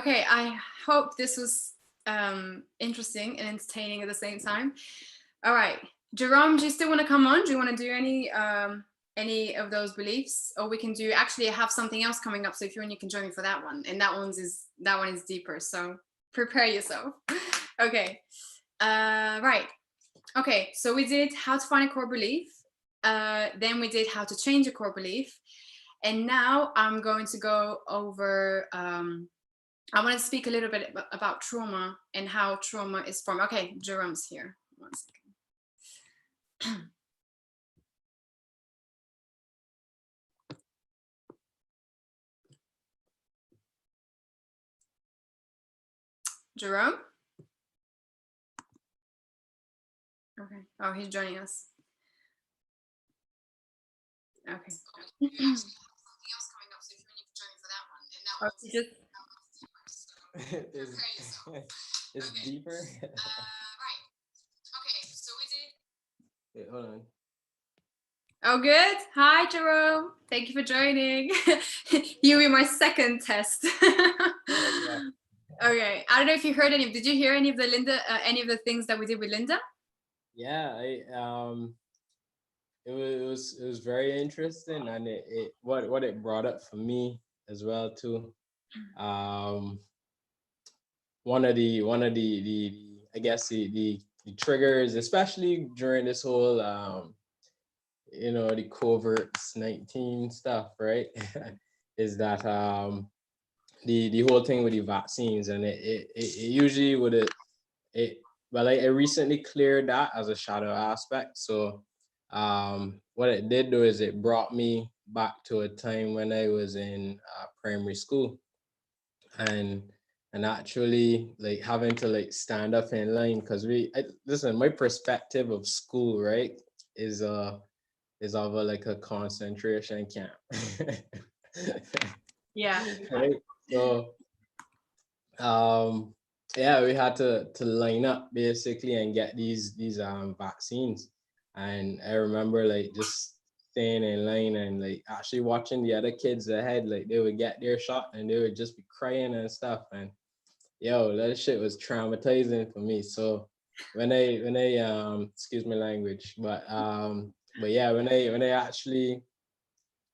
Okay, I hope this was interesting and entertaining at the same time. All right, Jerome, do you still want to come on? Do you want to do any of those beliefs, or we can do actually I have something else coming up. So if you want, you can join me for that one, and that one is deeper. So prepare yourself. Okay, right. Okay, so we did how to find a core belief. Then we did how to change a core belief, and now I'm going to go over. I want to speak a little bit about trauma and how trauma is formed. Okay, Jerome's here. 1 second. Jerome? Okay. Oh, he's joining us. Okay. Oh, he just it's deeper. right. Okay, so we did. Wait, hold on. Oh, good. Hi, Jerome. Thank you for joining. You were my second test. Okay. I don't know if you heard any. Did you hear any of the any of the things that we did with Linda? Yeah, it was very interesting, and it what it brought up for me as well too. Um, one of the I guess the triggers, especially during this whole the COVID-19 stuff, right? Is that the whole thing with the vaccines, and it usually would it well I recently cleared that as a shadow aspect. So what it did do is it brought me back to a time when I was in primary school, and actually like having to like stand up in line because listen, my perspective of school, right, is of like a concentration camp. Yeah. Right, so um yeah, we had to line up basically and get these vaccines. And I remember like just staying in line and like actually watching the other kids ahead, like they would get their shot and they would just be crying and stuff. And yo, that shit was traumatizing for me. So when I excuse my language, but yeah, when I actually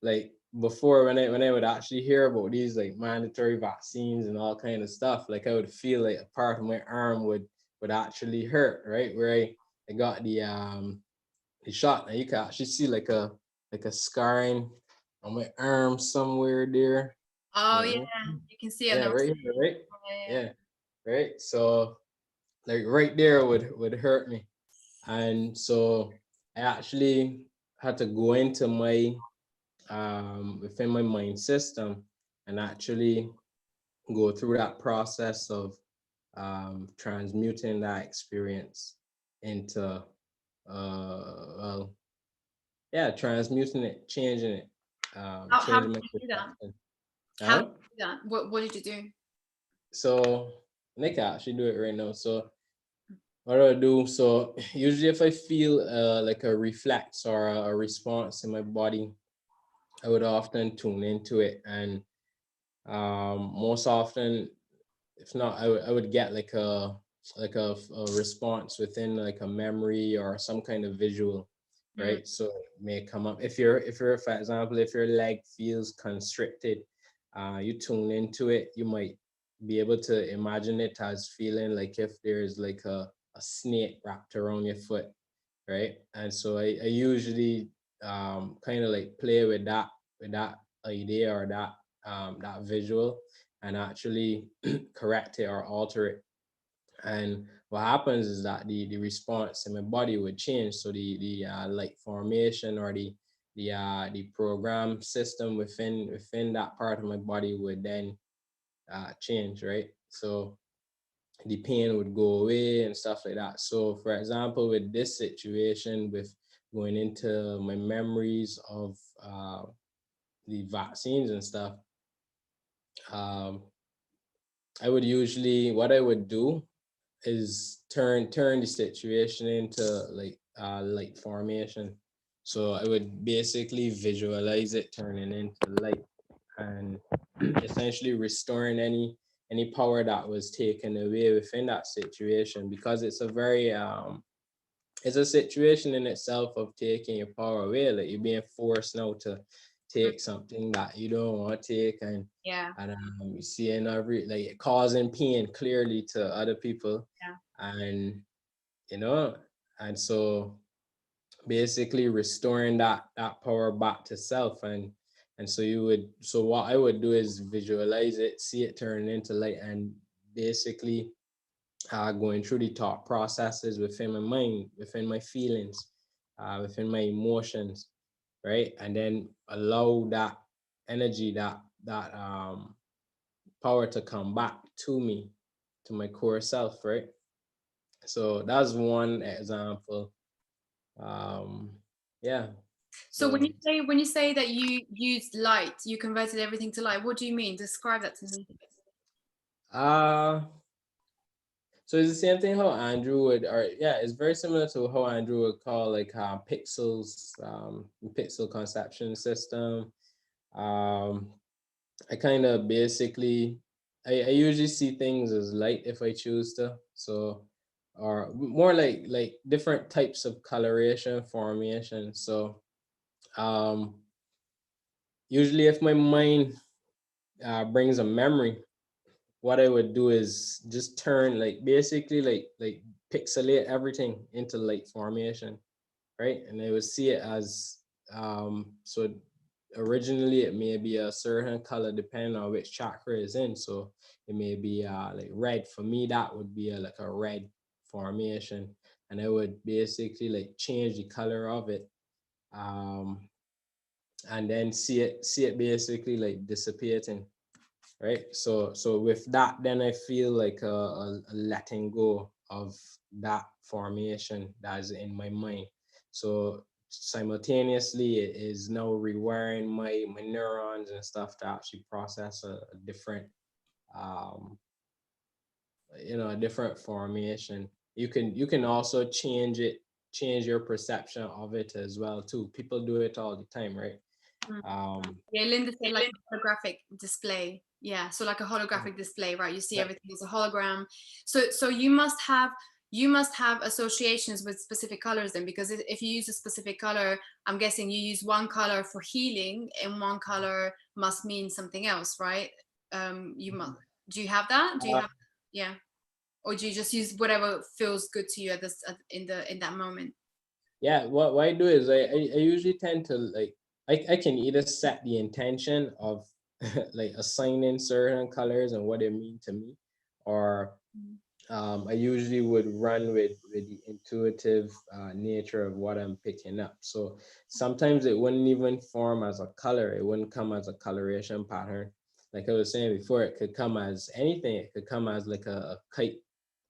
like before, when I would actually hear about these like mandatory vaccines and all kind of stuff, like I would feel like a part of my arm would actually hurt, right? Where I got the shot, and you can actually see like a scarring on my arm somewhere there. Oh, yeah. Mhm. You can see on Yeah, the. right here, right? Yeah. Yeah, right. So like right there would hurt me. And so I actually had to go into my within my mind system and actually go through that process of transmuting that experience into well, yeah, transmuting it, changing it, How did changing my you do that? perception. How did uh you do that? What did you do? so I can actually do it right now. So what do I do? So usually if I feel like a reflex or a response in my body, I would often tune into it. And most often, if not, I would get like a response within like a memory or some kind of visual, Mm. right? So it may come up if you're for example, if your leg feels constricted, you tune into it, you might be able to imagine it as feeling like if there's like a snake wrapped around your foot, right? And so I usually kind of like play with that idea or that visual, and actually correct it or alter it. And what happens is that the response in my body would change. So the light formation or the program system within that part of my body would then change, right? So the pain would go away and stuff like that. So, for example, with this situation, with going into my memories of the vaccines and stuff, um, what I would do is turn the situation into like light formation. So I would basically visualize it turning into light and essentially restoring any power that was taken away within that situation, because it's a very it's a situation in itself of taking your power away. Like you're being forced now to Mm, take something that you don't want to take, yeah, and you see every like it causing pain clearly to other people, yeah. and you know, and so basically restoring that power back to self, and so you would, so what I would do is visualize it, see it turn into light, and basically going through the thought processes within my mind, within my feelings, within my emotions, right? And then allow that energy, that power to come back to me, to my core self, right? So that's one example. Um, yeah. So So when you say that you used light, you converted everything to light, what do you mean? Describe that to me. uh so it's the same thing how Andrew would, or yeah, it's very similar to how Andrew would call like pixels, pixel conception system. Um, I kind of basically, I usually see things as light if I choose to. So, or more like different types of coloration formation. So, um, usually if my mind brings a memory, what I would do is just turn like basically like pixelate everything into light formation, right? And I would see it as so originally it may be a certain color depending on which chakra is in. So it may be like red. For me, that would be like a red formation. And I would basically like change the color of it. Um and then see it basically like dissipating, right? So with that, then I feel like a letting go of that formation that is in my mind. So simultaneously, it is now rewiring my neurons and stuff to actually process a different, um, a different formation. You can also change your perception of it as well too. People do it all the time, right? Mm. Um, Yeah, Linda said like a holographic display. Yeah, so like a holographic display, right? You see right. everything as a hologram. So you must have associations with specific colors then, because if you use a specific color, I'm guessing you use one color for healing and one color must mean something else, right? You must. Do you have that? Do you Uh, have? Yeah, or do you just use whatever feels good to you in that moment? Yeah, what I do is I usually tend to like I can either set the intention of like assigning certain colors and what they mean to me, or Mm. I usually would run with the intuitive nature of what I'm picking up. So sometimes it wouldn't even form as a color. It wouldn't come as a coloration pattern. Like I was saying before, it could come as anything. It could come as like a kite,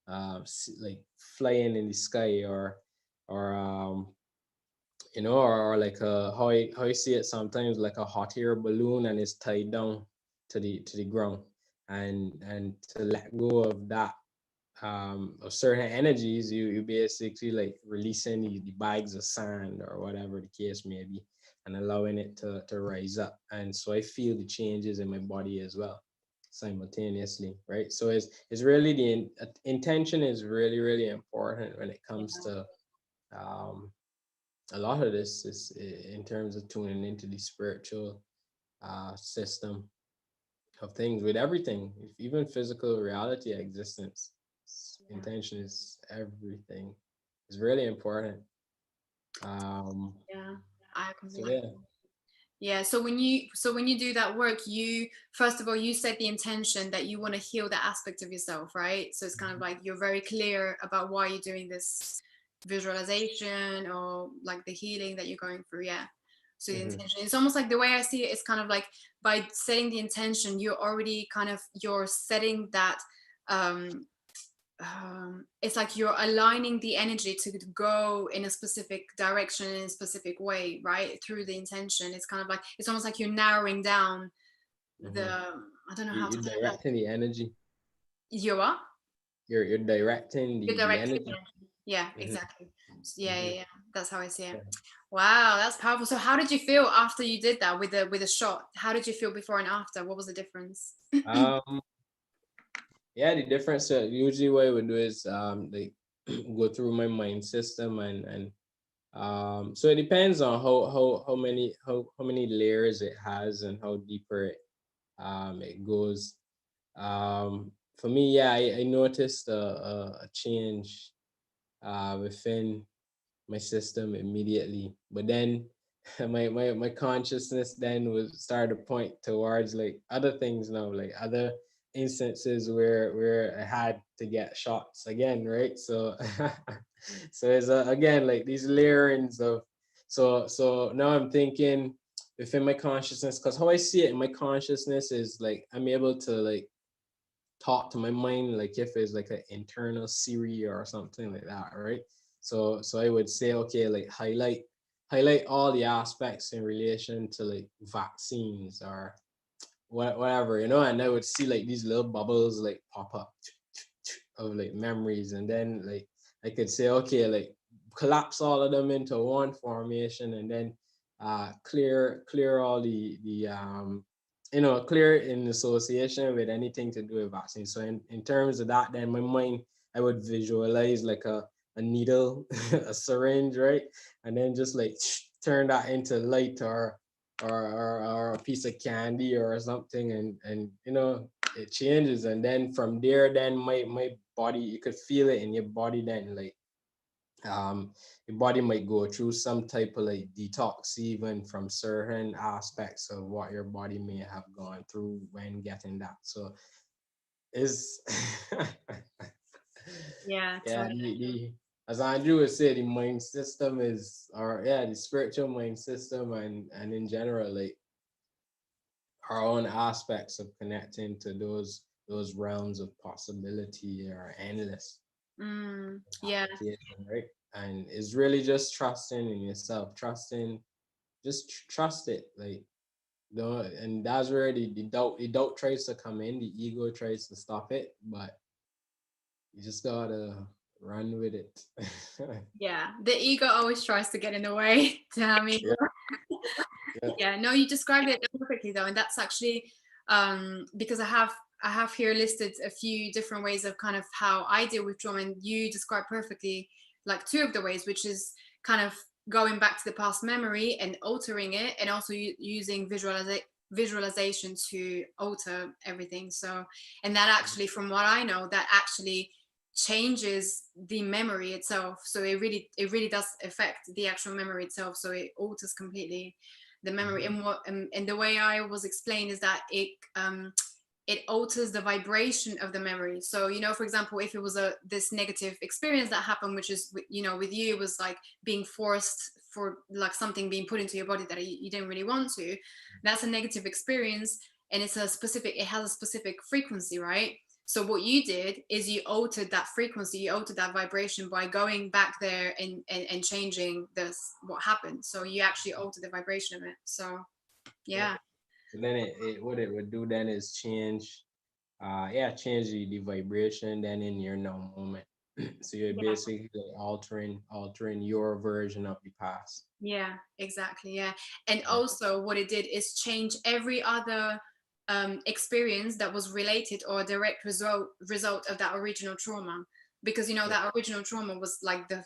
like flying in the sky, or or like how you see it sometimes, like a hot air balloon and it's tied down to the ground, and to let go of that, of certain energies, you basically like releasing the bags of sand or whatever the case may be, and allowing it to rise up. And so I feel the changes in my body as well simultaneously, right? So it's really intention is really really important when it comes Yeah. to um a lot of this is in terms of tuning into the spiritual system of things with everything, even physical reality existence. Intention is everything. It's really important. Um, Yeah, I so completely. yeah. Yeah, so when you do that work, you first of all you set the intention that you want to heal that aspect of yourself, right? So it's kind of like you're very clear about why you're doing this visualization or like the healing that you're going through. Yeah. So the Mhm. intention, it's almost like the way I see it is kind of like by setting the intention, you're setting that um it's like you're aligning the energy to go in a specific direction in a specific way, right? Through the intention, it's kind of like it's almost like you're narrowing down the Mhm. I don't know You, how to you're say that. directing the energy. You are. You're directing You're the directing the energy. energy. Yeah, Mhm. exactly. Yeah, yeah, Mhm. yeah. That's how I see it. Yeah. Wow, that's powerful. So how did you feel after you did that with the shot? How did you feel before and after? What was the difference? Um, Yeah, the difference usually what I would do is like go through my mind system and so it depends on how many layers it has and how deeper it goes. For me, yeah, I noticed a change within my system immediately. But then my consciousness then was started to point towards like other things now, like other instances where I had to get shots again, right? So so it's again like these layerings of so now I'm thinking within my consciousness, because how I see it in my consciousness is like I'm able to like talk to my mind like if it's like an internal Siri or something like that, right? So I would say, okay, like highlight all the aspects in relation to like vaccines or whatever, you know, and I would see like these little bubbles like pop up of like memories, and then like I could say, okay, like collapse all of them into one formation, and then clear all the you know, clear in association with anything to do with vaccine. So in terms of that, then my mind, I would visualize like a needle, a syringe, right? And then just like turn that into light or a piece of candy or something, and you know, it changes. And then from there, then my body, you could feel it in your body then, like um your body might go through some type of like detox even from certain aspects of what your body may have gone through when getting that. So is Yeah, yeah, totally. as Andrew would say, the mind system is, or yeah, the spiritual mind system, and in general like our own aspects of connecting to those realms of possibility are endless Yeah. application, right? And it's really just trusting in yourself, trusting, just trust it, like no, and that's where the doubt tries to come in, the ego tries to stop it, but you just gotta run with it. Yeah, the ego always tries to get in the way. Damn ego. Yeah, yeah. Yeah, no, you described it perfectly though, and that's actually because I have here listed a few different ways of kind of how I deal with trauma, and you described perfectly like two of the ways, which is kind of going back to the past memory and altering it, and also using visualization to alter everything. So, and that actually, from what I know, that actually changes the memory itself. So it really does affect the actual memory itself. So it alters completely the memory. And what and the way I was explained is that it alters the vibration of the memory. So, you know, for example, if it was this negative experience that happened, which is, you know, with you, it was like being forced for like something being put into your body that you didn't really want to. That's a negative experience, and it has a specific frequency, right? So what you did is you altered that frequency, you altered that vibration by going back there and changing what happened. So you actually altered the vibration of it. So Yeah. yeah. So then it what it would do then is change, yeah, change the vibration then in your now moment. So you're Yeah. basically altering your version of the past. Yeah, exactly. Yeah. And Yeah. also, what it did is change every other experience that was related or a direct result of that original trauma. Because, you know, Yeah. that original trauma was like the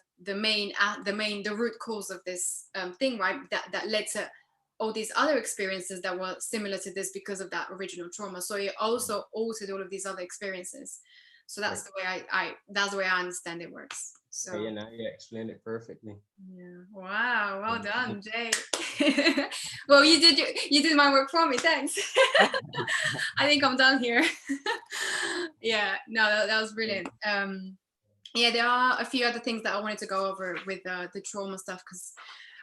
root cause of this thing, right? That led to all these other experiences that were similar to this because of that original trauma. So it also altered all of these other experiences. So Right. that's the way that's the way I understand it works. Yeah, So yeah, now you explained it perfectly. yeah. Wow. Well Yeah. done, Jay. Well, you did my work for me. Thanks. I think I'm done here. Yeah. No, that was brilliant. Yeah, there are a few other things that I wanted to go over with the trauma stuff because,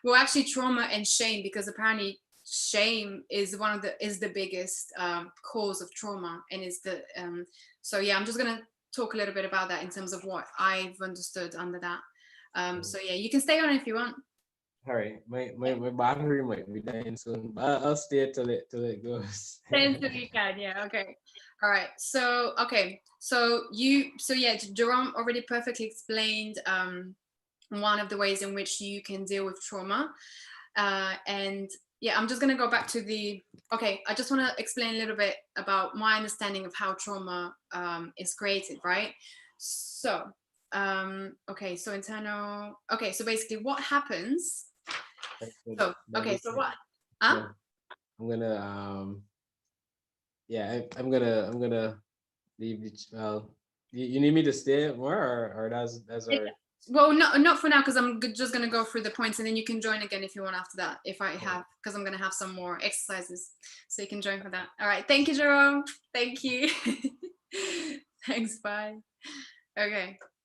well, actually, trauma and shame, because apparently shame is the biggest cause of trauma, and is the so yeah, I'm just gonna talk a little bit about that in terms of what I've understood under that. So yeah, you can stay on if you want. All right, my battery might be dying soon, but I'll stay till it goes. Stay until you can. Yeah. Okay. All right. So okay. So yeah, Jerome already perfectly explained one of the ways in which you can deal with trauma. And yeah, I'm just gonna go back to the, okay, I just wanna explain a little bit about my understanding of how trauma is created, right? So, okay, so internal, okay, so basically what happens, so, That okay, is so it. what, huh? No, I'm gonna yeah, I'm gonna leave it. Well, you need me to stay more, or that's Yeah. our. Well, not for now, because I'm just gonna go through the points, and then you can join again if you want after that. If I have, because I'm gonna have some more exercises, so you can join for that. All right, thank you, Jerome. Thank you. Thanks. Bye. Okay.